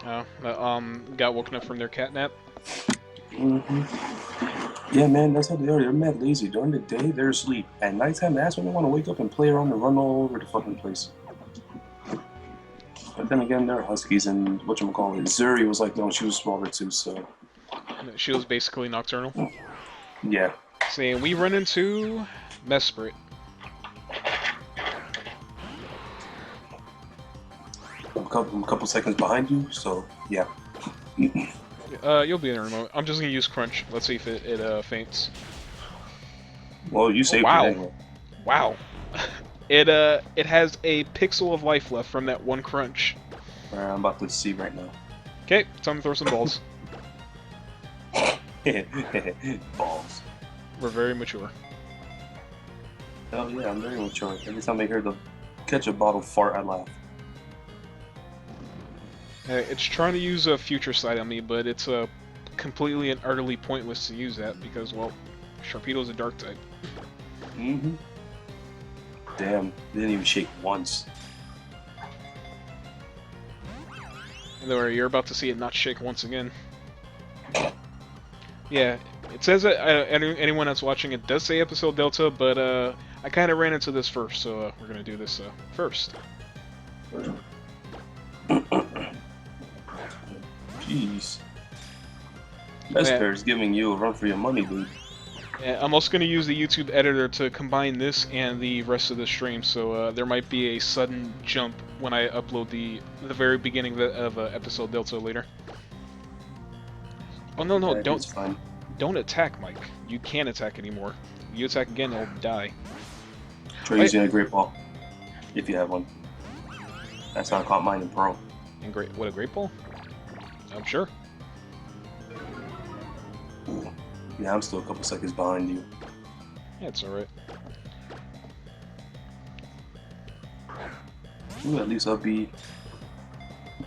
Got woken up from their cat nap. Yeah, man, that's how they are. They're mad lazy. During the day, they're asleep. At nighttime, that's when they want to wake up and play around and run all over the fucking place. But then again, they're huskies, and whatchamacallit, Zuri was like, no, she was smaller too, so. She was basically nocturnal. Yeah. See, we run into Mesprit. I'm a couple seconds behind you, so yeah. You'll be in a remote. I'm just gonna use Crunch. Let's see if it faints. Well, you Oh saved it wow, anyway. wow. It has a pixel of life left from that one Crunch. Alright, I'm about to see right now. Okay, time to throw some balls. Balls. We're very mature. Hell yeah, I'm very mature. Every time I hear the catch a bottle fart, I laugh. It's trying to use a future sight on me, but it's completely and utterly pointless to use that because, well, Sharpedo's a dark type. Damn, didn't even shake once. And though you're about to see it not shake once again. Yeah, it says that anyone that's watching it does say episode Delta, but I kind of ran into this first, so we're gonna do this first. Jeez. Vesper is giving you a run for your money, dude. Yeah, I'm also gonna use the YouTube editor to combine this and the rest of the stream, so there might be a sudden jump when I upload the very beginning of episode Delta later. Oh no, Yeah, don't attack, Mike. You can't attack anymore. You attack again, you'll die. Try using a great ball, if you have one. That's how I caught mine in Pro. And what a great ball. I'm sure. Yeah, I'm still a couple seconds behind you. Yeah, it's alright. Ooh, at least I'll be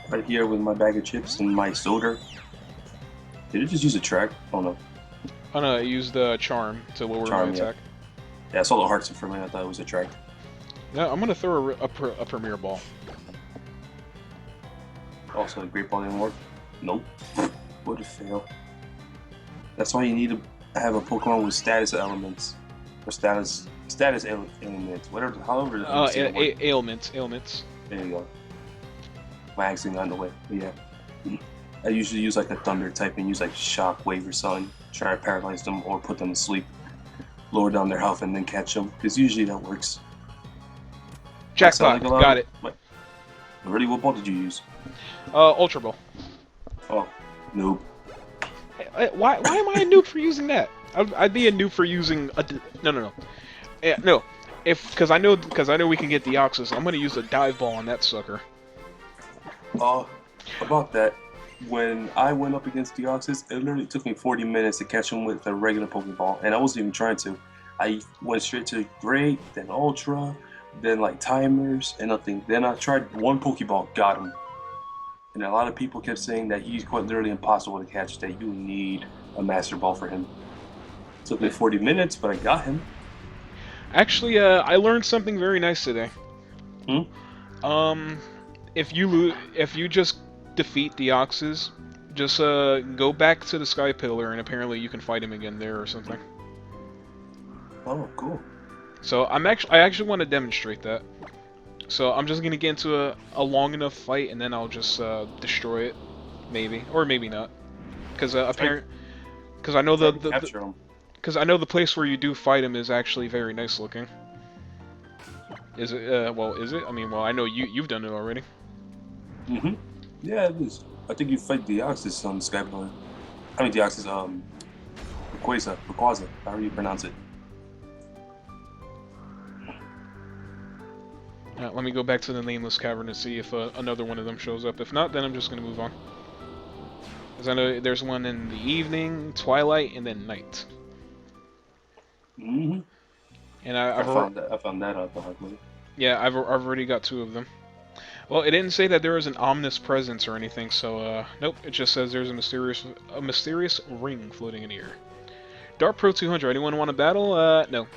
right here with my bag of chips and my soda. Did it just use a track? Oh no. Oh no, I used Charm to lower my attack. Yeah, I saw the hearts in front of me. I thought it was a track. No, I'm gonna throw a Premier Ball. Also, a great ball didn't work. Nope. What a fail. That's why you need to have a Pokemon with status elements. Or status elements. Whatever, however. Ailments. There you go. My accent got in the way. But yeah. I usually use like a thunder type and use like shockwave or something. Try to paralyze them or put them to sleep. Lower down their health and then catch them. Because usually that works. Jackpot, got it. What? Really, what ball did you use? Ultra Ball. Oh, noob. Why am I a noob for using that? I'd be a noob for using a... No. No. Because I know we can get Deoxys, I'm gonna use a dive ball on that sucker. About that, when I went up against Deoxys, it literally took me 40 minutes to catch him with a regular Pokeball, and I wasn't even trying to. I went straight to Great, then Ultra, then like timers, and nothing. Then I tried one Pokeball, got him. And a lot of people kept saying that he's quite literally impossible to catch, that you need a Master Ball for him. It took me 40 minutes, but I got him. Actually, I learned something very nice today. If you just defeat Deoxys, just go back to the Sky Pillar, and apparently you can fight him again there or something. Oh, cool. So I actually want to demonstrate that. So I'm just gonna get into a long enough fight, and then I'll just destroy it, maybe, or maybe not, because because I know because I know the place where you do fight him is actually very nice looking. Is it? Well, is it? I mean, well, I know you've done it already. Yeah, it is. I think you fight Deoxys on Sky Pillar. I mean Deoxys, Rayquaza, however you pronounce it. Let me go back to the Nameless Cavern and see if another one of them shows up. If not, then I'm just going to move on. Because I know there's one in the evening, twilight, and then night. And I found that out the hard way. Yeah, I've already got 2 of them. Well, it didn't say that there was an ominous presence or anything, so nope. It just says there's a mysterious ring floating in the air. Dart Pro 200. Anyone want to battle? No.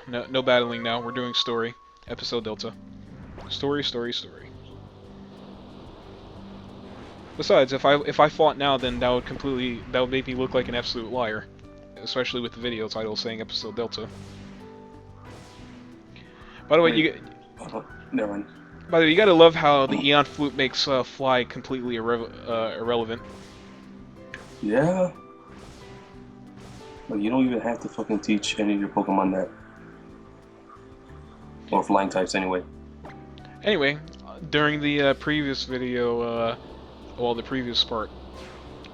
No battling now. We're doing story. Episode Delta. Story. Besides, if I fought now, then that would make me look like an absolute liar, especially with the video title saying Episode Delta. By the way, Wait, never mind. by the way, you gotta love how the Eon Flute makes fly completely irrelevant. Yeah. Like, you don't even have to fucking teach any of your Pokemon that. Or flying types, anyway. Anyway, during the previous video, well, the previous part,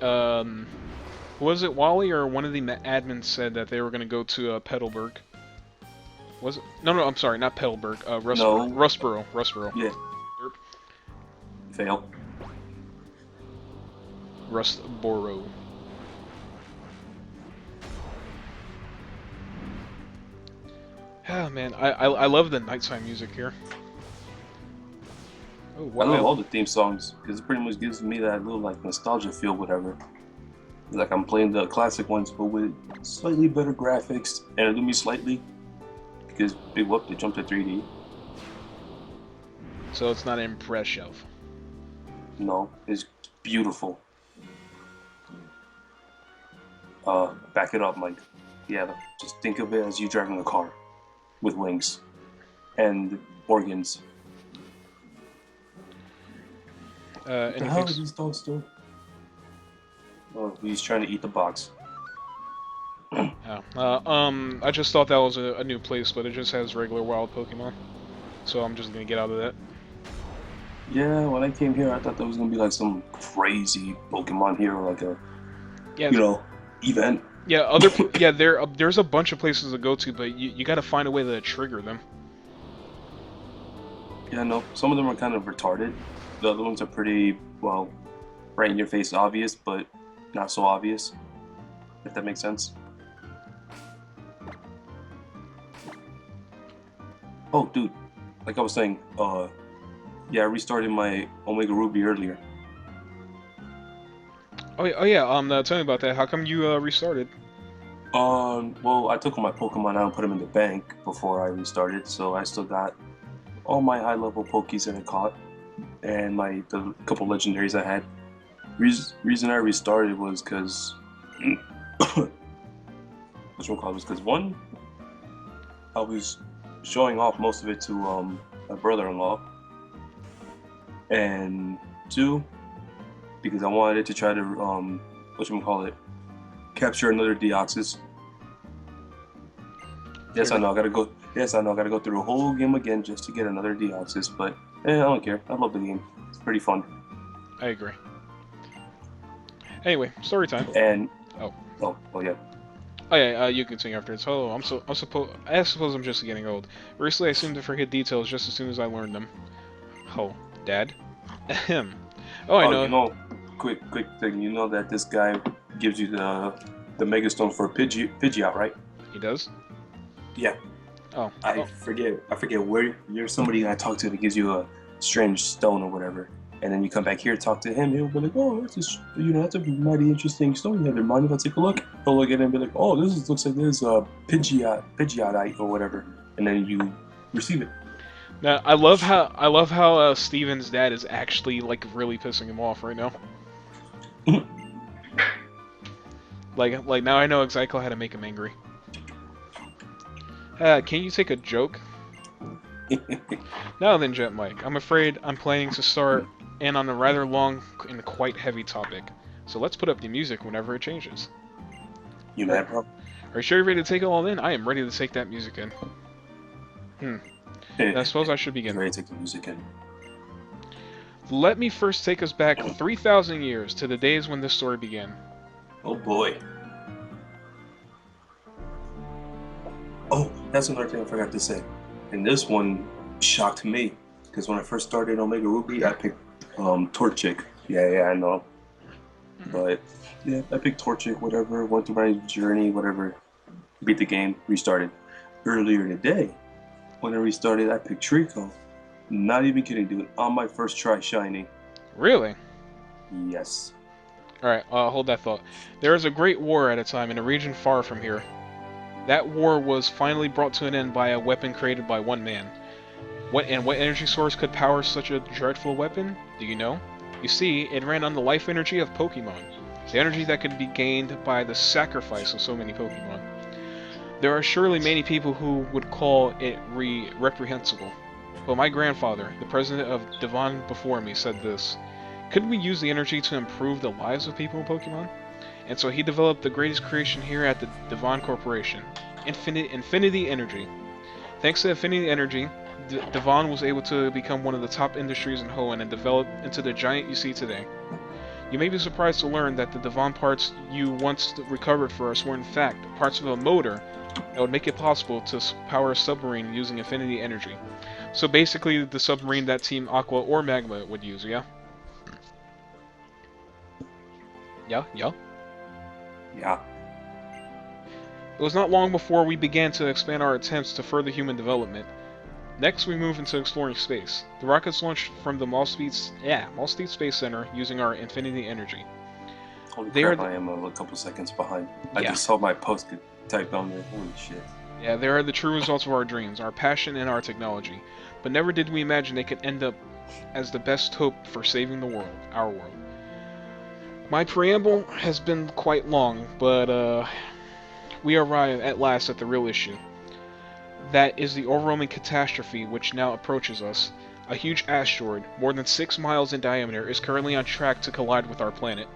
was it Wally or one of the admins said that they were gonna go to Petalburg? Was it? No, I'm sorry, not Petalburg. No. Rustboro. Yeah. Derp. Fail. Rustboro. Oh man, I love the nighttime music here. Oh, I wow. love all the theme songs because it pretty much gives me that little like nostalgia feel, whatever. Like I'm playing the classic ones, but with slightly better graphics, and it do me slightly because big whoop, they jumped to 3D. So it's not impressive. No, it's beautiful. Back it up, Mike. Yeah, just think of it as you driving a car with wings and organs. What the hell are these dogs doing? Oh, he's trying to eat the box. Oh. I just thought that was a new place, but it just has regular wild Pokemon. So I'm just gonna get out of that. Yeah, when I came here, I thought there was gonna be like some crazy Pokemon here, like a, Yeah, event. yeah, there's a bunch of places to go to, but you gotta find a way to trigger them. Yeah, no, some of them are kind of retarded. The other ones are pretty, well, right in your face obvious, but not so obvious, if that makes sense. Oh, dude, like I was saying, yeah, I restarted my Omega Ruby earlier. Oh yeah, tell me about that. How come you restarted? Well, I took all my Pokemon out and put them in the bank before I restarted, so I still got all my high-level Pokies that I caught, and the couple legendaries I had. Reason I restarted was because one, I was showing off most of it to my brother-in-law, and two, because I wanted to try to capture another Deoxys. Yes, I know I gotta go. Yes, I know I gotta go through a whole game again just to get another Deoxys, but I don't care. I love the game. It's pretty fun. I agree. Anyway, story time. And oh yeah. Oh yeah, you continue after. Hello, I suppose I'm just getting old. Recently, I seem to forget details just as soon as I learn them. Oh, Dad. Ahem. Oh, I know. You know, quick thing. You know that this guy gives you the Megastone for Pidgeot, right? He does. Yeah. Oh. I forget where you're somebody I talked to that gives you a strange stone or whatever, and then you come back here talk to him. He'll be like, "Oh, that's a mighty interesting stone. You have in mind if I take a look?" He'll look at it and be like, "Oh, looks like this Pidgeotite or whatever," and then you receive it. Now, I love how Steven's dad is actually like really pissing him off right now. like now I know exactly how to make him angry. Can you take a joke? Now then, Jet Mike, I'm afraid I'm planning to start in on a rather long and quite heavy topic. So let's put up the music whenever it changes. You mad, bro? Are you sure you're ready to take it all in? I am ready to take that music in. I suppose I should begin. Ready to take the music in. Let me first take us back 3,000 years to the days when this story began. Oh boy. Oh, that's another thing I forgot to say. And this one shocked me because when I first started Omega Ruby, I picked Torchic. Yeah, I know. But yeah, I picked Torchic, whatever. Went through my journey, whatever. Beat the game, restarted. Earlier today, when I restarted, I picked Trico. Not even kidding, dude. On my first try, shiny. Really? Yes. Alright, hold that thought. There was a great war at a time in a region far from here. That war was finally brought to an end by a weapon created by one man. What energy source could power such a dreadful weapon? Do you know? You see, it ran on the life energy of Pokemon, the energy that could be gained by the sacrifice of so many Pokemon. There are surely many people who would call it reprehensible. But my grandfather, the president of Devon before me, said this: couldn't we use the energy to improve the lives of people in Pokemon? And so he developed the greatest creation here at the Devon Corporation, Infinity Energy. Thanks to Infinity Energy, Devon was able to become one of the top industries in Hoenn and develop into the giant you see today. You may be surprised to learn that the Devon parts you once recovered for us were in fact parts of a motor that would make it possible to power a submarine using Infinity Energy. So basically the submarine that Team Aqua or Magma would use, yeah? Yeah? Yeah. It was not long before we began to expand our attempts to further human development. Next, we moved into exploring space. The rockets launched from the Mallspeed Space Center using our Infinity Energy. Holy crap, I am a couple seconds behind. I just saw my post get typed on there. Holy shit. Yeah, they are the true results of our dreams, our passion, and our technology. But never did we imagine they could end up as the best hope for saving the world, our world. My preamble has been quite long, but we arrive at last at the real issue. That is the overwhelming catastrophe which now approaches us. A huge asteroid, more than 6 miles in diameter, is currently on track to collide with our planet.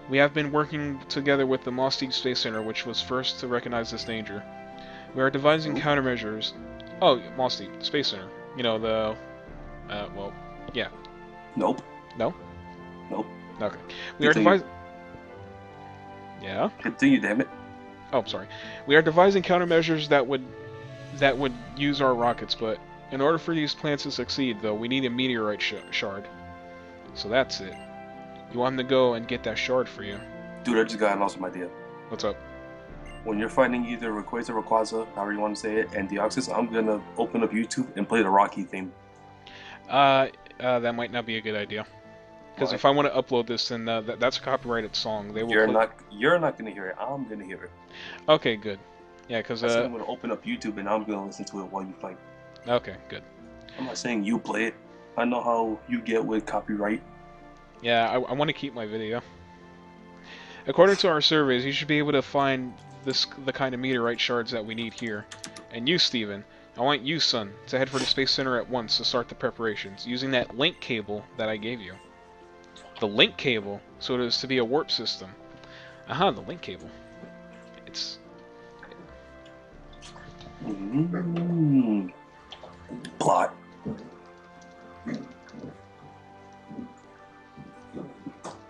We have been working together with the Mallspeed Space Center, which was first to recognize this danger. We are devising countermeasures. Oh, Mallspeed Space Center. You know, the... well, yeah. Nope. No? Nope. Okay. We are devising... Yeah? Continue, damn it. Oh, sorry. We are devising countermeasures that would use our rockets, but in order for these plans to succeed, though, we need a meteorite shard. So that's it. You want him to go and get that shard for you. Dude, I just got an awesome idea. What's up? When you're fighting either Rayquaza, Rayquaza, however you want to say it, and Deoxys, I'm gonna open up YouTube and play the Rocky theme. That might not be a good idea. Because if I want to upload this, then that's a copyrighted song. They will. You're not gonna hear it. I'm gonna hear it. Okay, good. Yeah, because I'm gonna open up YouTube and I'm gonna listen to it while you fight. Okay, good. I'm not saying you play it. I know how you get with copyright. Yeah, I want to keep my video. According to our surveys, you should be able to find the kind of meteorite shards that we need here. And you, Steven, I want you, son, to head for the Space Center at once to start the preparations, using that link cable that I gave you. The link cable, so it is to be a warp system. Aha, the link cable. It's... Plot.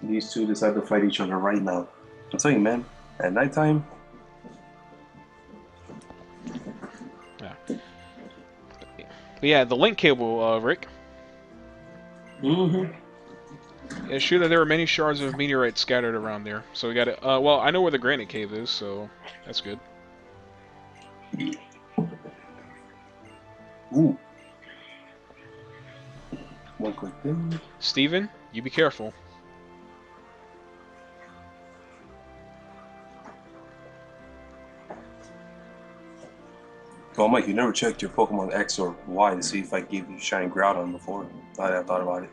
These two decide to fight each other right now. I'm telling you, man, at nighttime. Yeah. But yeah, the link cable, Rick. It's true that there are many shards of meteorite scattered around there. So we got it. Well, I know where the granite cave is, so that's good. Ooh. One quick thing. Steven, you be careful. Well, Mike, you never checked your Pokemon X or Y to see if I gave you Shiny Groudon before. I thought about it.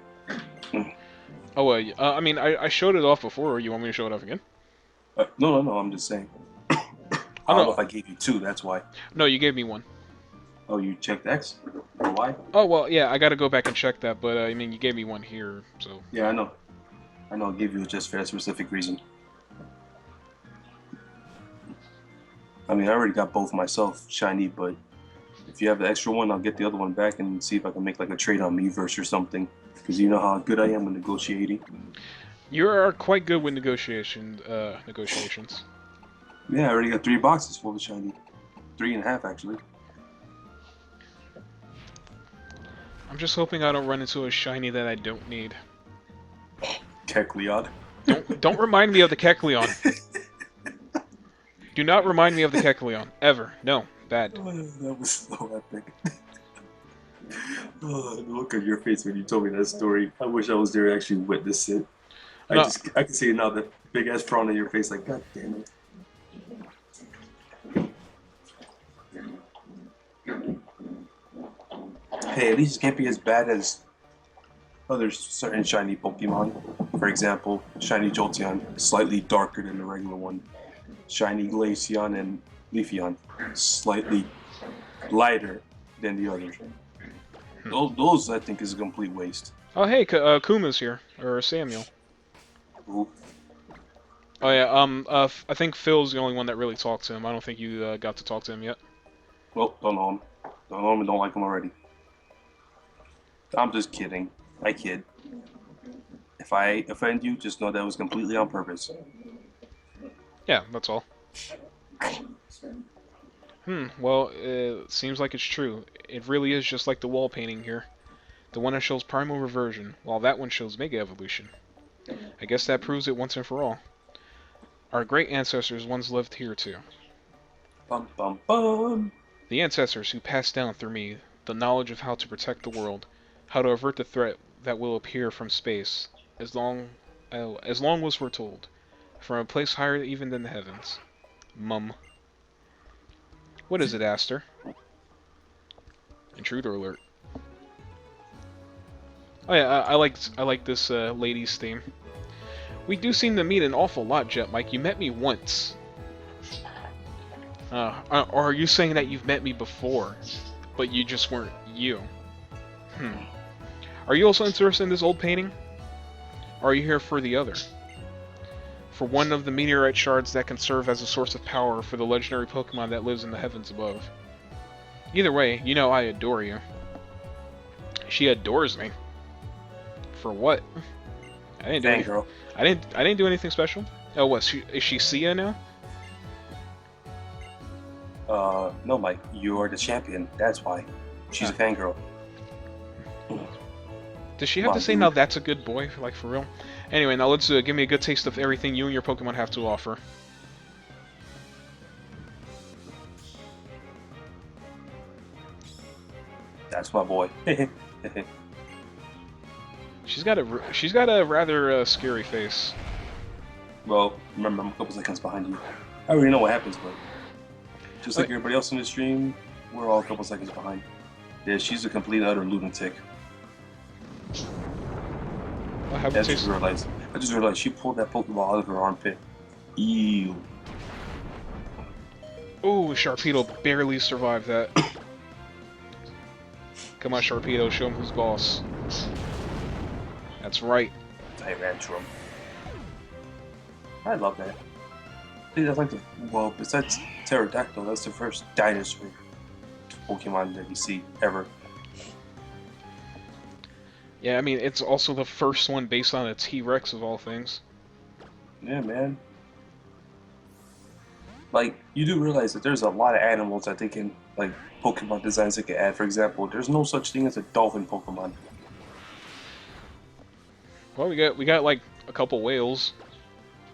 Oh, I mean, I showed it off before. You want me to show it off again? No, I'm just saying. I don't know if I gave you two, that's why. No, you gave me one. Oh, you checked X or Y? Oh, well, yeah, I gotta go back and check that, but, I mean, you gave me one here, so... Yeah, I know. I gave you just for a specific reason. I mean, I already got both myself, Shiny, but if you have the extra one, I'll get the other one back and see if I can make, like, a trade on Miiverse or something. Because you know how good I am with negotiating. You are quite good with negotiations. Yeah, I already got 3 boxes full of Shiny. 3.5, actually. I'm just hoping I don't run into a shiny that I don't need. Kecleon. Don't remind me of the Kecleon. Do not remind me of the Kecleon. Ever. No. Bad. Oh, that was so epic. Oh, look at your face when you told me that story. I wish I was there to actually witness it. I can see it now, the big ass frown on your face, like, God damn it. Hey, at least it can't be as bad as other certain shiny Pokemon. For example, shiny Jolteon, slightly darker than the regular one. Shiny Glaceon and Leafeon, slightly lighter than the others. Those I think is a complete waste. Oh, hey, Kuma's here, or Samuel. Ooh. Oh yeah, I think Phil's the only one that really talked to him. I don't think you got to talk to him yet. Well, don't know him. Don't know him and don't like him already. I'm just kidding. I kid. If I offend you, just know that was completely on purpose. Yeah, that's all. Well, it seems like it's true. It really is just like the wall painting here. The one that shows Primal Reversion, while that one shows Mega Evolution. I guess that proves it once and for all. Our great ancestors once lived here too. Bum bum bum. The ancestors who passed down through me the knowledge of how to protect the world, how to avert the threat that will appear from space, as long was foretold, from a place higher even than the heavens. Mum. What is it, Aster? Intruder alert. Oh yeah, I like this lady's theme. We do seem to meet an awful lot, Jet Mike. You met me once. Or are you saying that you've met me before, but you just weren't you? Are you also interested in this old painting? Or are you here for the other? For one of the meteorite shards that can serve as a source of power for the legendary Pokemon that lives in the heavens above. Either way, you know I adore you. She adores me. For what? I didn't do anything. Girl. I didn't do anything special. Oh, what? Is she Sia now? No, Mike. You are the champion. That's why. She's a fangirl. Does she have to say, now that's a good boy? Like, for real? Anyway, now let's give me a good taste of everything you and your Pokemon have to offer. That's my boy. She's got a rather scary face. Well, remember, I'm a couple seconds behind you. I already know what happens, but just like everybody else in the stream, we're all a couple seconds behind. Yeah, she's a complete and utter lunatic. I just realized she pulled that Pokeball out of her armpit. Ew. Ooh, Sharpedo barely survived that. Come on, Sharpedo, show him who's boss. That's right. Tyrantrum. I love that. I think that's like well, besides Pterodactyl, that's the first dinosaur Pokemon that you see ever. Yeah, I mean, it's also the first one based on a T-Rex of all things. Yeah, man. Like, you do realize that there's a lot of animals that they can, like, Pokemon designs they can add. For example, there's no such thing as a dolphin Pokemon. Well, we got like a couple whales.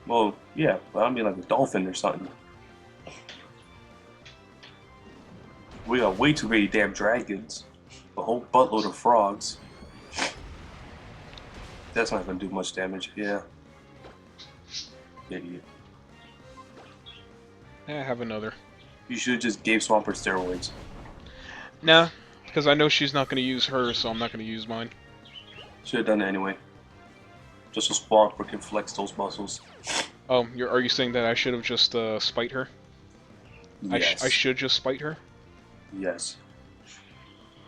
Well, yeah, but I mean like a dolphin or something. We got way too many damn dragons. A whole buttload of frogs. That's not gonna do much damage, yeah. Idiot. I have another. You should have just gave Swampert steroids. Nah, because I know she's not gonna use hers, so I'm not gonna use mine. Should have done it anyway. Just so Swampert can flex those muscles. Oh, are you saying that I should have just spite her? Yes. I should just spite her? Yes.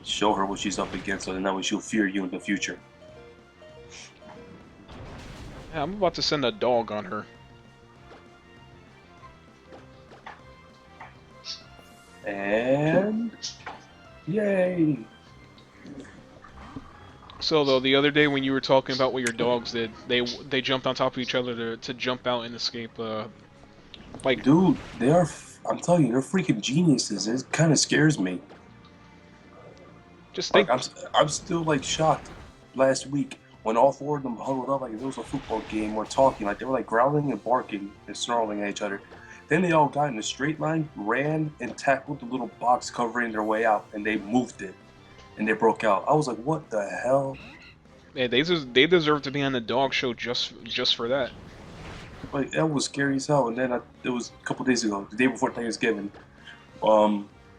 Show her what she's up against, so that way she'll fear you in the future. Yeah, I'm about to send a dog on her. And yay! So though, the other day when you were talking about what your dogs did, they jumped on top of each other to jump out and escape. Like, dude, they are. I'm telling you, they're freaking geniuses. It kind of scares me. Just think. Like, I'm still like shocked. Last week when all four of them huddled up like it was a football game, were talking like they were like growling and barking and snarling at each other. Then they all got in a straight line, ran, and tackled the little box covering their way out, and they moved it, and they broke out. I was like, what the hell? Yeah, they deserve to be on the dog show just for that. Like, that was scary as hell. And then it was a couple days ago, the day before Thanksgiving,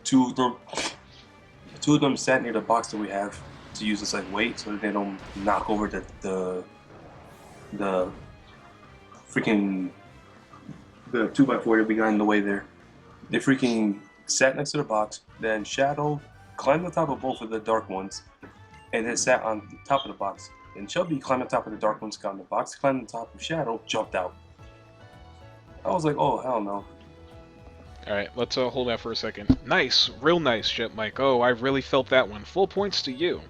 two of them sat near the box that we have, to use as like weight so that they don't knock over the freaking the 2x4 that we got in the way there. They freaking sat next to the box. Then Shadow climbed on top of both of the dark ones, and then sat on the top of the box. And Chubby climbed on top of the dark ones, got in the box, climbed on top of Shadow, jumped out. I was like, oh hell no. Alright, let's hold that for a second. Nice, real nice, Jet Mike. Oh, I really felt that one. Full points to you.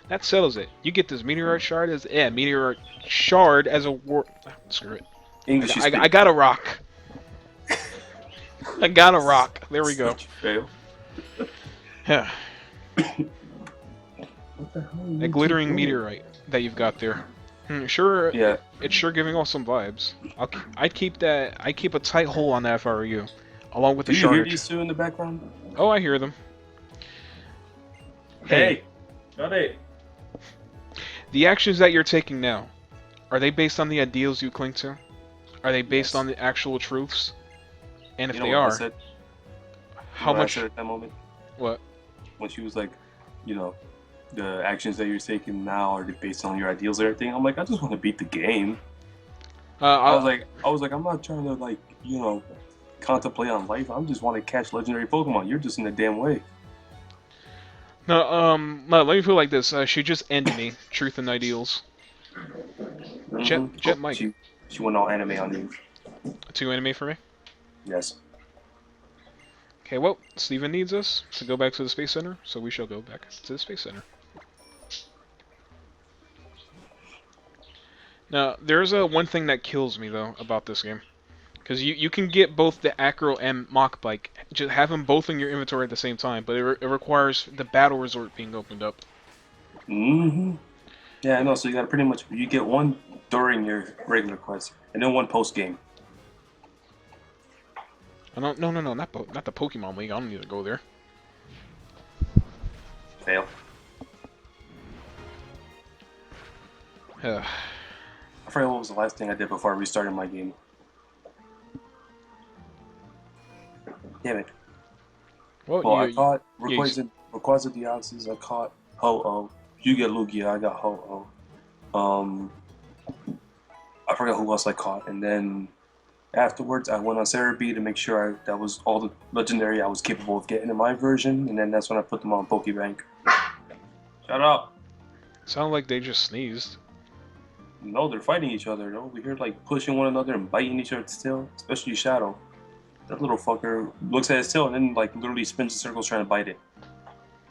That settles it. You get this meteorite shard as meteorite shard as a war. Screw it. English is I got a rock. I got a rock. There we go. Fail. Yeah. What the hell? A glittering meteorite that you've got there. Sure. Yeah. It's sure giving off some vibes. I'd keep that. I'd keep a tight hole on that if I were you, along with the Do you hear shardage. these two in the background? Oh, I hear them. Hey, shut it. The actions that you're taking now, are they based on the ideals you cling to? Are they based Yes. on the actual truths? And if You know they what I are, said? how What I much? said at that moment? What? When she was like, you know, the actions that you're taking now are based on your ideals and everything. I'm like, I just want to beat the game. I was like, I'm not trying to like, contemplate on life. I just want to catch legendary Pokemon. You're just in the damn way. No, let me put it like this. She just ended me. Truth and ideals. Jet Mike. She went all anime on you. 2 anime for me. Yes. Okay, well, Steven needs us to go back to the Space Center, so we shall go back to the Space Center. Now, there's one thing that kills me, though, about this game. Because you can get both the Acro and Mach Bike, just have them both in your inventory at the same time, but it requires the Battle Resort being opened up. Mm-hmm. Yeah, I know. So you got pretty much, you get one during your regular quest, and then one post-game. No, not the Pokemon League. I don't need to go there. Fail. Uh, I forgot what was the last thing I did before I restarted my game. Damn it. well, I caught you- Rayquaza Deoxys, I caught Ho-Oh. You get Lugia, I got Ho-Oh. I forgot who else I caught, and then afterwards I went on Cerebi to make sure that was all the legendary I was capable of getting in my version, and then that's when I put them on Pokebank. Shut up! sound like they just sneezed. No, they're fighting each other. No, we hear like pushing one another and biting each other's tail, especially Shadow. That little fucker looks at his tail and then like literally spins in circles trying to bite it.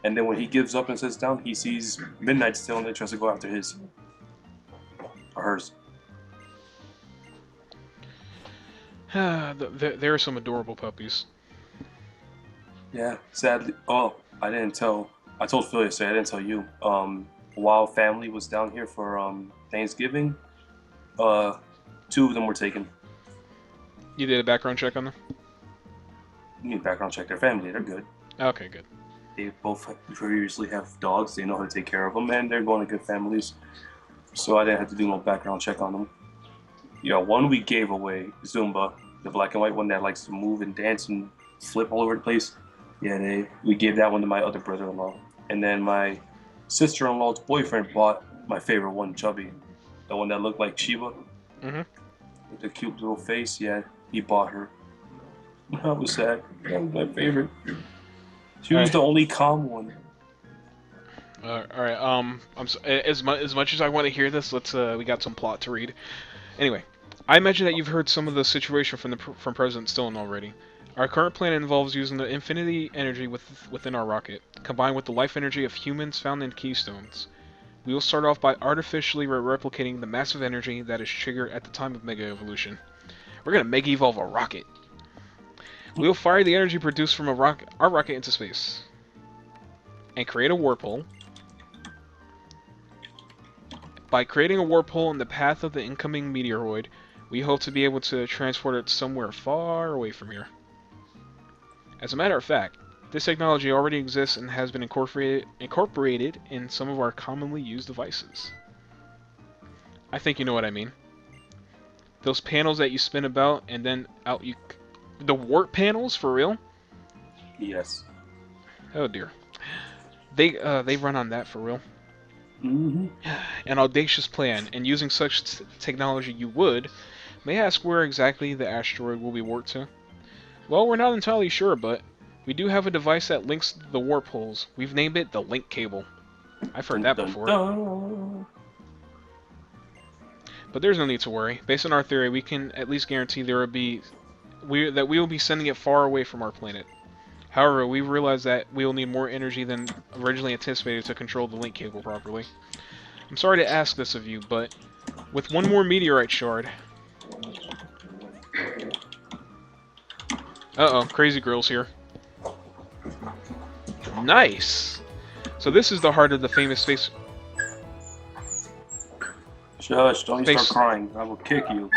And then when he gives up and sits down, he sees Midnight's tail and then tries to go after his. Or hers. There are some adorable puppies. Yeah, sadly. Oh, I didn't tell. I told Phil yesterday. I didn't tell you. While family was down here for Thanksgiving, 2 of them were taken. You did a background check on them? You need background check their family. They're good. Okay, good. They both previously have dogs. They know how to take care of them, and they're going to good families. So I didn't have to do no background check on them. Yeah, one we gave away, Zumba, the black and white one that likes to move and dance and flip all over the place. Yeah, we gave that one to my other brother-in-law. And then my sister-in-law's boyfriend bought my favorite one, Chubby. The one that looked like Shiva. Mhm. With the cute little face, yeah, he bought her. That was sad. That was my favorite. She was the only calm one. All right. As much as I want to hear this, we got some plot to read. Anyway, I imagine that you've heard some of the situation from President Stone already. Our current plan involves using the infinity energy within our rocket, combined with the life energy of humans found in keystones. We will start off by artificially replicating the massive energy that is triggered at the time of Mega Evolution. We're gonna Mega Evolve a rocket. We will fire the energy produced from our rocket into space, and create a warp hole. By creating a warp hole in the path of the incoming meteoroid, we hope to be able to transport it somewhere far away from here. As a matter of fact, this technology already exists and has been incorporated in some of our commonly used devices. I think you know what I mean. Those panels that you spin about and then out you... The warp panels, for real? Yes. Oh dear. They run on that for real. Mm-hmm. An audacious plan, and using such technology you would, may I ask where exactly the asteroid will be warped to? Well, we're not entirely sure, but we do have a device that links the warp holes. We've named it the link cable. I've heard Dun, that dun, before. dun. But there's no need to worry. Based on our theory, we can at least guarantee that we will be sending it far away from our planet. However, we realize that we will need more energy than originally anticipated to control the link cable properly. I'm sorry to ask this of you, but with one more meteorite shard... Uh-oh, Crazy Grill's here. Nice! So this is the heart of the famous space... Shush, don't you Space- start crying. I will kick you.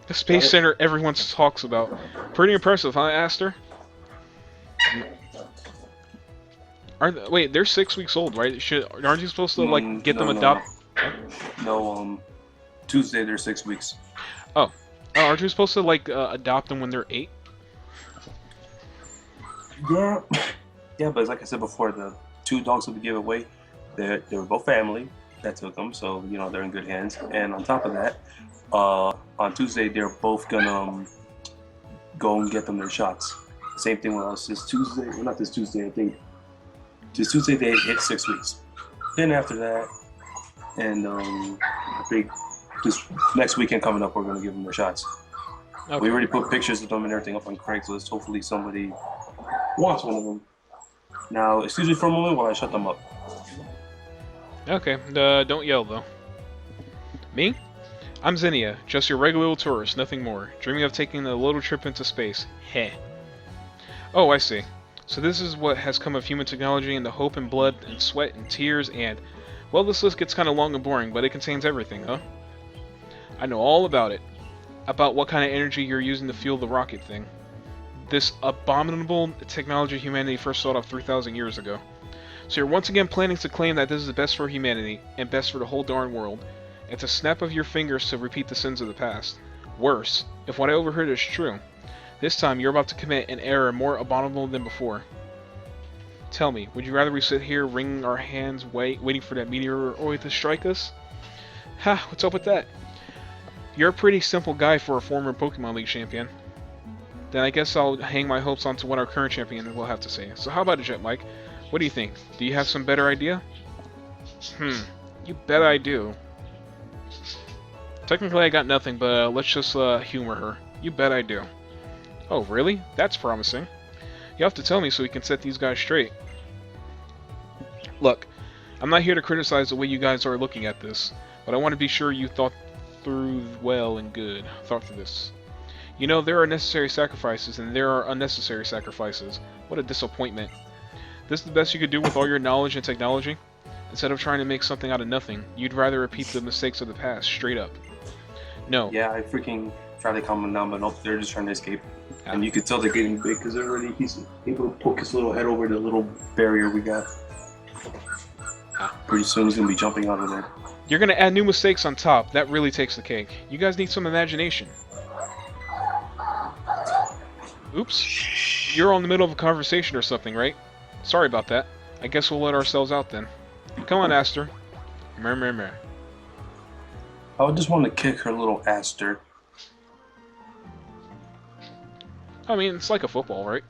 The space center everyone talks about. Pretty impressive, huh, Aster? Wait, they're 6 weeks old, right? Aren't you supposed to like get them adopted? No, Tuesday they're 6 weeks. Oh, aren't you supposed to like adopt them when they're 8? Yeah, yeah, but like I said before, the 2 dogs that we gave away, they were both family that took them, so you know they're in good hands. And on top of that, on Tuesday they're both gonna go and get them their shots. Same thing with us. This Tuesday, well, not this Tuesday. I think this Tuesday they hit 6 weeks. Then after that, and I think this next weekend coming up, we're gonna give them their shots. Okay. We already put pictures of them and everything up on Craigslist. Hopefully somebody wants one of them. Now, excuse me for a moment while I shut them up. Okay, don't yell though. Me? I'm Zinnia, just your regular little tourist, nothing more. Dreaming of taking a little trip into space. Heh. Oh, I see. So this is what has come of human technology and the hope and blood and sweat and tears and... Well, this list gets kind of long and boring, but it contains everything, huh? I know all about it. About what kind of energy you're using to fuel the rocket thing. This abominable technology humanity first thought of 3,000 years ago. So you're once again planning to claim that this is the best for humanity, and best for the whole darn world, and to snap of your fingers to repeat the sins of the past. Worse, if what I overheard is true, this time you're about to commit an error more abominable than before. Tell me, would you rather we sit here wringing our hands waiting for that meteoroid to strike us? Ha, what's up with that? You're a pretty simple guy for a former Pokemon League champion. Then I guess I'll hang my hopes onto what our current champion will have to say. So how about it, Jet Mike? What do you think? Do you have some better idea? You bet I do. Technically I got nothing, but let's just humor her. You bet I do. Oh, really? That's promising. You have to tell me so we can set these guys straight. Look, I'm not here to criticize the way you guys are looking at this, but I want to be sure you thought through well and good. Thought through this. You know, there are necessary sacrifices and there are unnecessary sacrifices. What a disappointment. This is the best you could do with all your knowledge and technology? Instead of trying to make something out of nothing, you'd rather repeat the mistakes of the past, straight up. No. Yeah, I freaking tried to calm them down, but nope, they're just trying to escape. And you could tell they're getting big because he's able to poke his little head over the little barrier we got. Pretty soon he's going to be jumping out of there. You're going to add new mistakes on top. That really takes the cake. You guys need some imagination. Oops. You're on the middle of a conversation or something, right? Sorry about that. I guess we'll let ourselves out then. Come on, Aster. Mer. I would just want to kick her little Aster. I mean, it's like a football, right?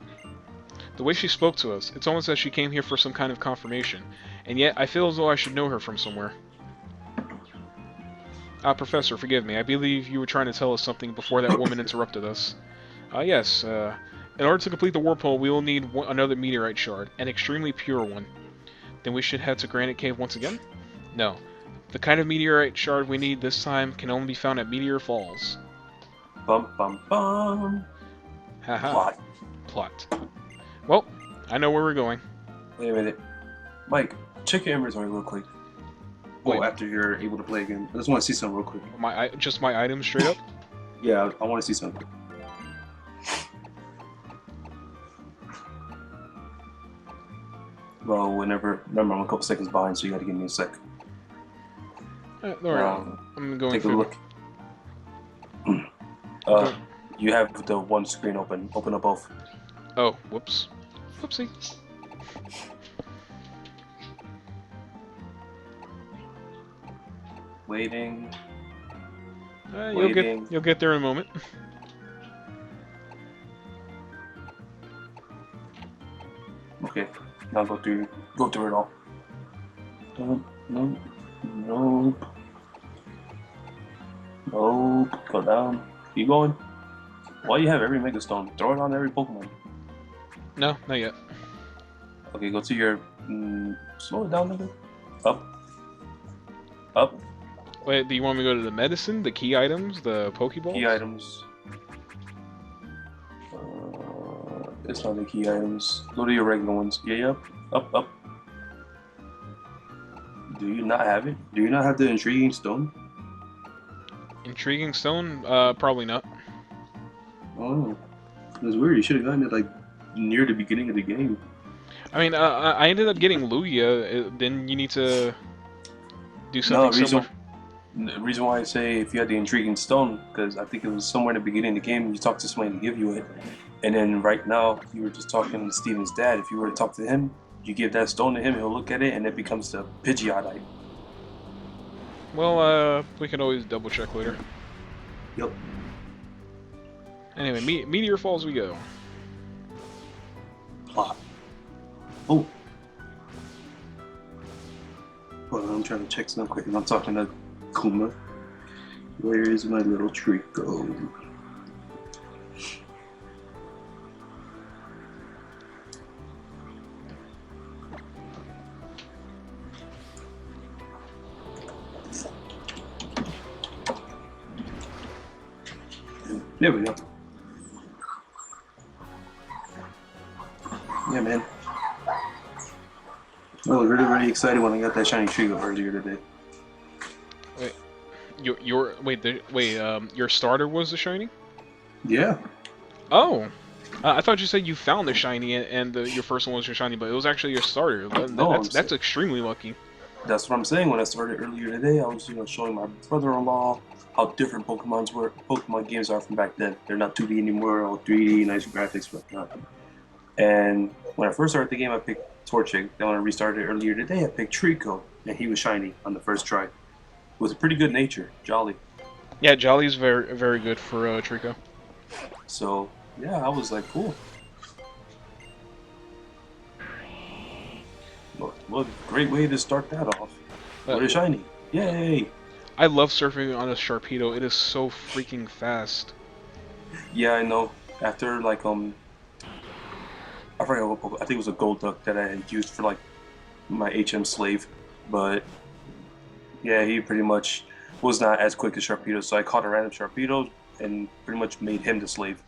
The way she spoke to us, it's almost as she came here for some kind of confirmation. And yet, I feel as though I should know her from somewhere. Professor, forgive me. I believe you were trying to tell us something before that woman interrupted us. Yes, in order to complete the warp hole, we will need another meteorite shard, an extremely pure one. Then we should head to Granite Cave once again? No. The kind of meteorite shard we need this time can only be found at Meteor Falls. Bum bum bum. Haha. Plot. Well, I know where we're going. Wait a minute. Mike, check your inventory real quick. Wait. Oh, after you're able to play again. I just want to see something real quick. Just my items straight up? Yeah, I want to see something. Well, remember, I'm a couple seconds behind, so you gotta give me a sec. Alright, I'm going take through. A look. You have the one screen open. Open up both. Oh, whoops. Whoopsie. Waiting. You'll get there in a moment. Okay, now go through it all. Nope, nope, nope, nope. Go down. Keep going. Why you have every Mega Stone? Throw it on every Pokemon. No, not yet. Okay, go to your. Slow it down a bit. Up. Up. Wait, do you want me to go to the medicine, the key items, the Pokeballs? Key items. It's not the key items. Go to your regular ones. Yeah, up. Up, up. Do you not have it? Do you not have the Intriguing Stone? Intriguing Stone? Probably not. Oh. It was weird. You should have gotten it, like, near the beginning of the game. I mean, I ended up getting Lugia. Then you need to do something similar. The reason why I say if you had the Intriguing Stone, because I think it was somewhere in the beginning of the game, you talked to somebody to give you it. And then right now, you were just talking to Steven's dad. If you were to talk to him, you give that stone to him, he'll look at it, and it becomes the Pidgeot. Well, we can always double check later. Yep. Anyway, Meteor Falls we go. Plot. Oh. Well, I'm trying to check something quick, and I'm talking to Kuma. Where is my little Trico? There we go. Yeah, man. I was really excited when I got that shiny Trico earlier today. Wait, your starter was the shiny? Yeah. Oh, I thought you said you found the shiny and your first one was your shiny, but it was actually your starter. That's extremely lucky. That's what I'm saying. When I started earlier today, I was showing my brother-in-law how different Pokemon games are from back then. They're not 2D anymore, all 3D, nice graphics, whatnot. And when I first started the game, I picked Torchic. Then when I restarted earlier today, I picked Trico, and he was shiny on the first try. With a pretty good nature, Jolly. Yeah, Jolly's very very good for Trico. So yeah, I was like, cool. What a great way to start that off. What a shiny! Yay! I love surfing on a Sharpedo. It is so freaking fast. Yeah, I know. After like I forgot what Pokemon. I think it was a Gold Duck that I had used for like my HM slave, but yeah, he pretty much was not as quick as Sharpedo. So I caught a random Sharpedo and pretty much made him the slave.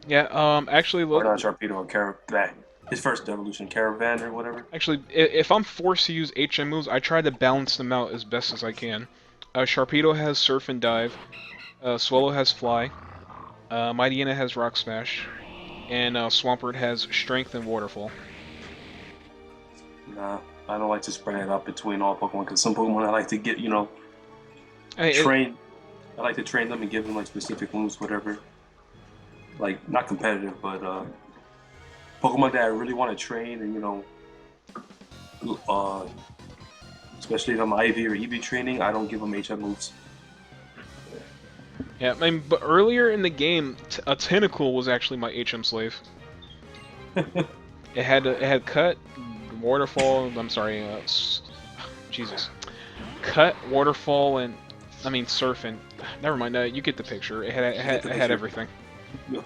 Yeah. Actually, look. Or not Sharpedo, a Caravan. His first evolution, Caravan or whatever. Actually, if I'm forced to use HM moves, I try to balance them out as best as I can. Sharpedo has Surf and Dive. Swallow has Fly. Mightyena has Rock Smash. And Swampert has Strength and Waterfall. Nah, I don't like to spread it out between all Pokemon because some Pokemon I like to get, Hey, train. I like to train them and give them like specific moves, whatever. Like not competitive, but Pokemon that I really want to train and especially if I'm IV or EV training, I don't give them HM moves. Yeah, I mean, but earlier in the game, a Tentacle was actually my HM slave. It had Cut, Waterfall. I'm sorry, Jesus, Cut, Waterfall, and Surf and never mind. You get the picture. It had everything. Yeah.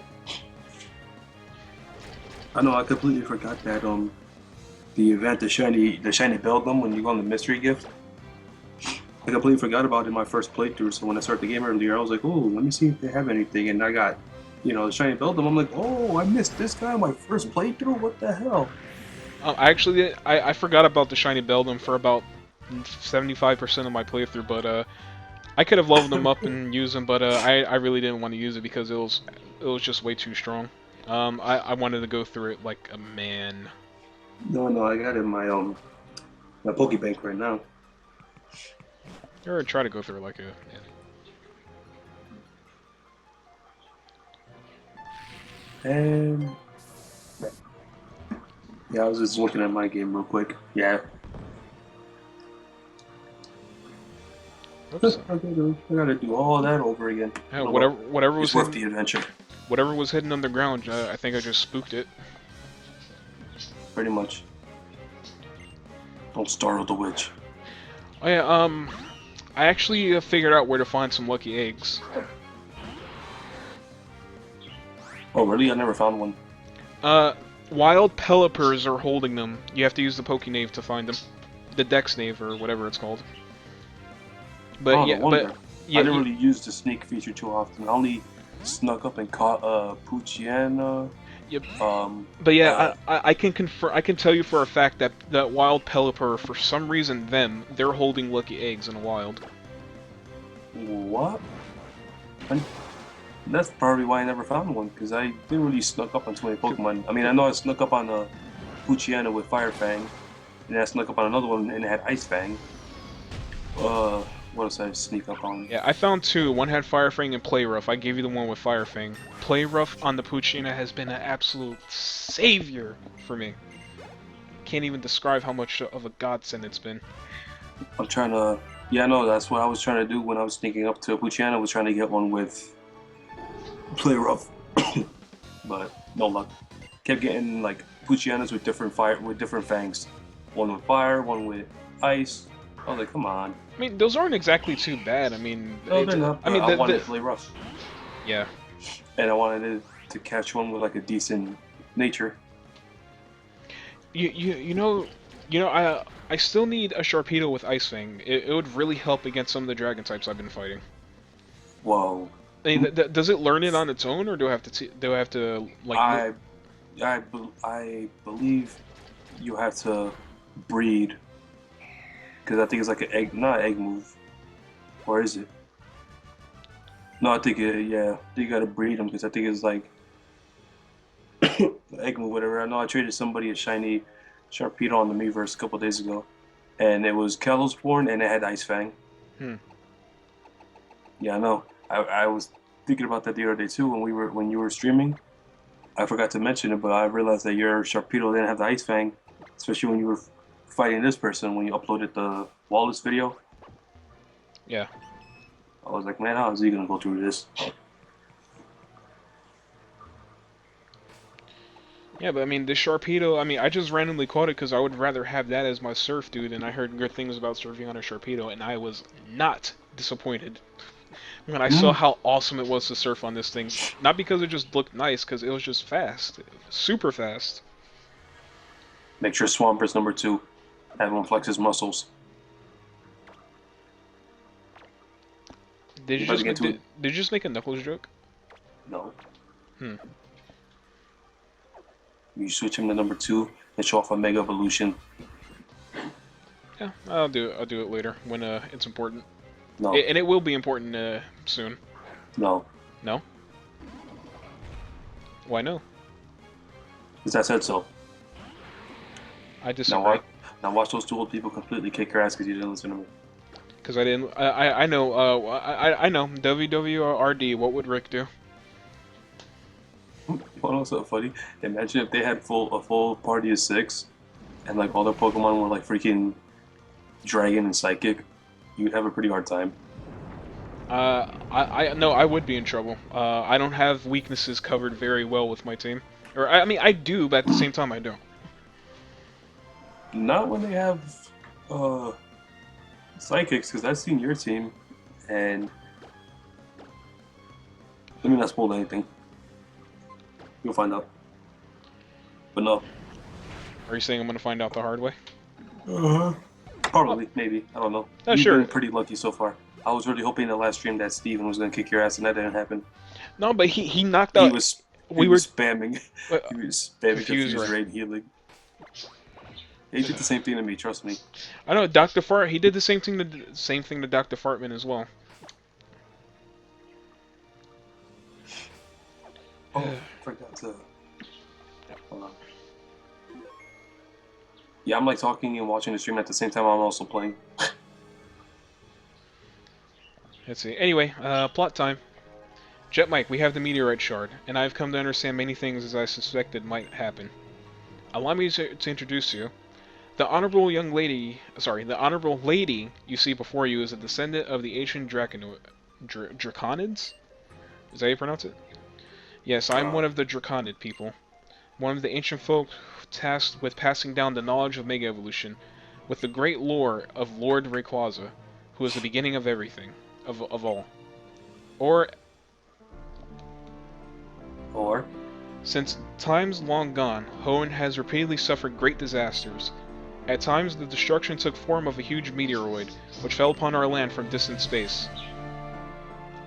I know. I completely forgot that the event, the shiny Beldum when you go on the mystery gift. I completely forgot about it in my first playthrough. So when I started the game earlier, I was like, "Oh, let me see if they have anything." And I got, the shiny Beldum. I'm like, "Oh, I missed this guy on my first playthrough. What the hell?" Actually, I forgot about the shiny Beldum for about 75% of my playthrough, but I could have leveled them up and used them, but I really didn't want to use it because it was just way too strong. I wanted to go through it like a man. No, I got it in my Pokebank right now. Or try to go through it like a man. And yeah, I was just looking at my game real quick. Yeah. Oops. I gotta do all that over again. Yeah, Oh, well, whatever was it's worth hidden, the adventure, whatever was hidden underground. I think I just spooked it. pretty much. Don't startle the witch. Oh yeah, I actually figured out where to find some lucky eggs. Oh, really? I never found one. Uh, Wild Pelipers are holding them. You have to use the Pokénave to find them. The Dexnave, or whatever it's called. Oh, But no yeah, wonder. yeah, I didn't really use the sneak feature too often. I only snuck up and caught Poochyena. yep. Um, But uh, yeah, I can confirm. I can tell you for a fact that Wild Pelipper, for some reason, they're holding lucky eggs in a wild. what? And that's probably why I never found one, because I didn't really snuck up on too many Pokemon. I mean, I know I snuck up on Poochyena with Fire Fang, and I snuck up on another one and it had Ice Fang. What else did I sneak up on? Yeah, I found two. One had Fire Fang and Play Rough. I gave you the one with Fire Fang. Play Rough on the Poochyena has been an absolute savior for me. Can't even describe how much of a godsend it's been. I'm trying to. Yeah, no, that's what I was trying to do when I was sneaking up to Poochyena. Was trying to get one with Play Rough, but no luck. Kept getting like Poochyenas with different fangs. One with fire, one with ice. I was like, come on. I mean, those aren't exactly too bad. I mean, No, they're not. I mean, I wanted to play rough, yeah. and I wanted to catch one with like a decent nature. I still need a Sharpedo with Ice Fang. It would really help against some of the Dragon types I've been fighting. Whoa. I mean, does it learn it on its own, or do I have to like? I believe you have to breed because I think it's like an egg, not an egg move, or is it? No, I think yeah, you gotta breed them because I think it's like egg move, whatever. I know I traded somebody a shiny Sharpedo on the Miiverse a couple days ago, and it was Kellosborn and it had Ice Fang. Hmm. Yeah, I know. I was thinking about that the other day too when you were streaming. I forgot to mention it, but I realized that your Sharpedo didn't have the Ice Fang, especially when you were fighting this person when you uploaded the Wallace video. Yeah. I was like, man, how is he gonna go through this? Yeah, but I mean, the Sharpedo, I mean, I just randomly caught it because I would rather have that as my surf dude, and I heard good things about surfing on a Sharpedo, and I was not disappointed when I saw how awesome it was to surf on this thing. Not because it just looked nice, because it was just fast. Super fast. Make sure Swamper's number 2. Have him flex his muscles. Did you just make a Knuckles joke? No. Hmm. You switch him to number 2 and show off a Mega Evolution. Yeah, I'll do it later when it's important. No. And it will be important soon. No. No? Why no? Because I said so. I disagree. Now watch those 2 old people completely kick your ass because you didn't listen to me. Because I didn't. I know. I know. WWRD. What would Rick do? What was so funny? Imagine if they had a full party of 6, and like all their Pokemon were like freaking Dragon and Psychic. You'd have a pretty hard time. I no, I would be in trouble. I don't have weaknesses covered very well with my team. Or I mean, I do, but at the same time, I don't. Not when they have Psychics, because I've seen your team, and let me not spoil anything. You'll find out. But no. Are you saying I'm gonna find out the hard way? Probably, maybe. I don't know. Oh, You've sure. been pretty lucky so far. I was really hoping the last stream that Steven was gonna kick your ass, and that didn't happen. No, but he knocked out. He was spamming. He was spamming Confused Rain healing. He did the same thing to me. Trust me. I know Dr. Fart. He did the same thing to Dr. Fartman as well. Oh, forgot to. Hold on. Yeah, I'm like talking and watching the stream at the same time. I'm also playing. Let's see. Anyway, plot time. Jet Mike, we have the meteorite shard, and I've come to understand many things as I suspected might happen. Allow me to introduce you. The honorable lady you see before you is a descendant of the ancient Draconids? Is that how you pronounce it? Yes, I'm one of the Draconid people. One of the ancient folk tasked with passing down the knowledge of Mega Evolution, with the great lore of Lord Rayquaza, who is the beginning of everything, of all. Or, since times long gone, Hoenn has repeatedly suffered great disasters. At times, the destruction took form of a huge meteoroid, which fell upon our land from distant space.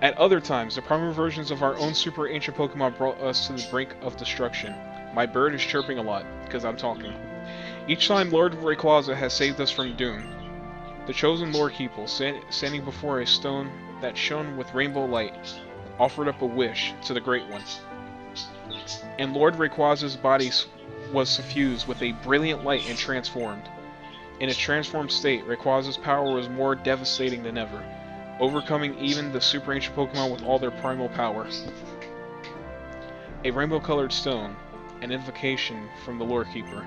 At other times, the primary versions of our own super ancient Pokemon brought us to the brink of destruction. My bird is chirping a lot, because I'm talking. Each time Lord Rayquaza has saved us from doom. The chosen Lord Keeper, standing before a stone that shone with rainbow light, offered up a wish to the Great One. And Lord Rayquaza's body was suffused with a brilliant light and transformed. In its transformed state, Rayquaza's power was more devastating than ever, overcoming even the super ancient Pokemon with all their primal power. A rainbow-colored stone, an invocation from the Lore Keeper,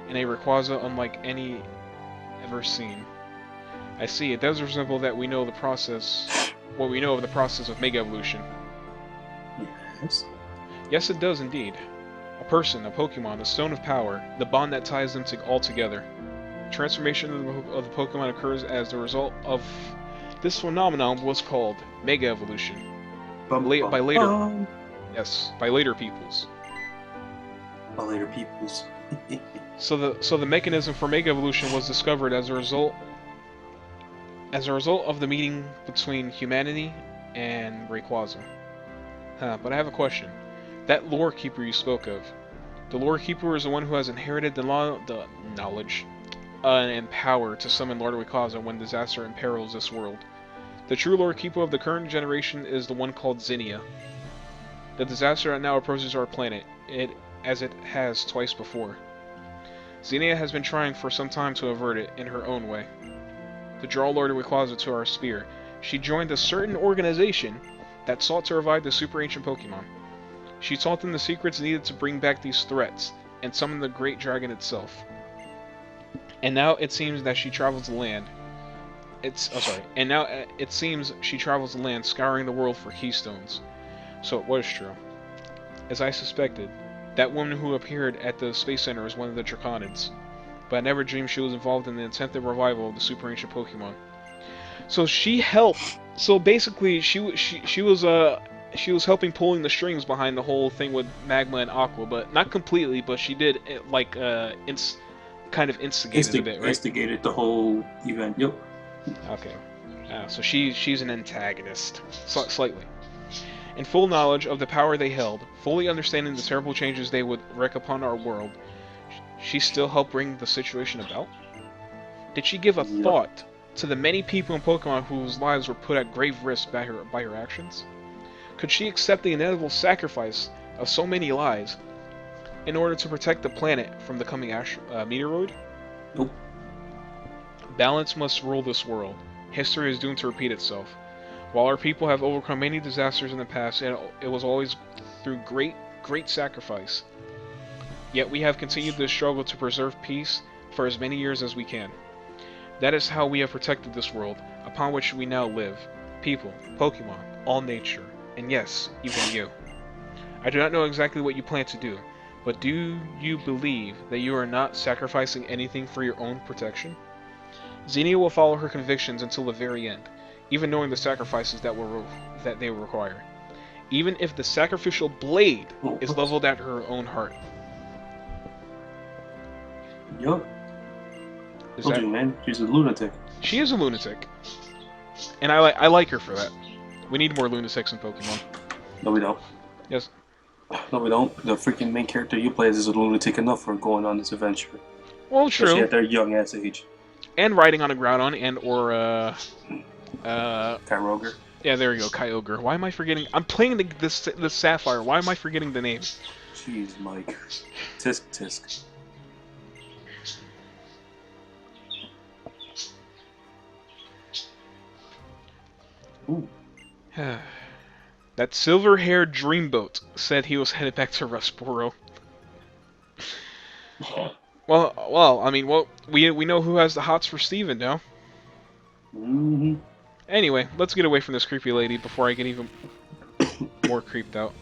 and a Rayquaza unlike any ever seen. I see, it does resemble what we know of the process of Mega Evolution. Yes. Yes, it does indeed. A person, a Pokemon, a stone of power, the bond that ties them all together. Transformation of the Pokemon occurs as the result of this phenomenon was called Mega Evolution. By later peoples. By later peoples. So the mechanism for Mega Evolution was discovered as a result of the meeting between humanity and Rayquaza. But I have a question. That Lore Keeper you spoke of, the Lore Keeper is the one who has inherited the knowledge and power to summon Lord Rayquaza when disaster imperils this world. The true Lore Keeper of the current generation is the one called Zinnia. The disaster that now approaches our planet, as it has twice before. Zinnia has been trying for some time to avert it in her own way. To draw Lord Rayquaza to our sphere, she joined a certain organization that sought to revive the super ancient Pokemon. She taught them the secrets needed to bring back these threats, and summon the great dragon itself. And now it seems that she travels the land. It seems she travels the land, scouring the world for keystones. So it was true. As I suspected, that woman who appeared at the Space Center is one of the Draconids, but I never dreamed she was involved in the attempted revival of the super ancient Pokemon. So she helped. So basically, she was helping pulling the strings behind the whole thing with Magma and Aqua, but not completely. But she did kind of instigated a bit, right? Instigated the whole event. Yep. Okay. So she's an antagonist, slightly. In full knowledge of the power they held, fully understanding the terrible changes they would wreak upon our world, she still helped bring the situation about? Did she give a thought to the many people in Pokemon whose lives were put at grave risk by her actions? Could she accept the inevitable sacrifice of so many lives in order to protect the planet from the coming meteoroid? Nope. Balance must rule this world. History is doomed to repeat itself. While our people have overcome many disasters in the past, it was always through great sacrifice. Yet we have continued this struggle to preserve peace for as many years as we can. That is how we have protected this world, upon which we now live. People, Pokemon, all nature, and yes, even you. I do not know exactly what you plan to do, but do you believe that you are not sacrificing anything for your own protection? Zinnia will follow her convictions until the very end, even knowing the sacrifices that they will require. Even if the sacrificial blade is leveled at her own heart. Yup. Told you, man. She's a lunatic. She is a lunatic. And I like her for that. We need more lunatics in Pokemon. No, we don't. Yes. No, we don't. The freaking main character you play is a lunatic enough for going on this adventure. Well, true. Especially at their young ass age. And riding on a Groudon or Kyogre. Yeah, there you go, Kyogre. Why am I forgetting? I'm playing the Sapphire. Why am I forgetting the name? Jeez, Mike. Tisk. Ooh. That silver-haired dreamboat said he was headed back to Rustboro. Well, I mean, we know who has the hots for Steven now. Mm-hmm. Anyway, let's get away from this creepy lady before I get even more creeped out.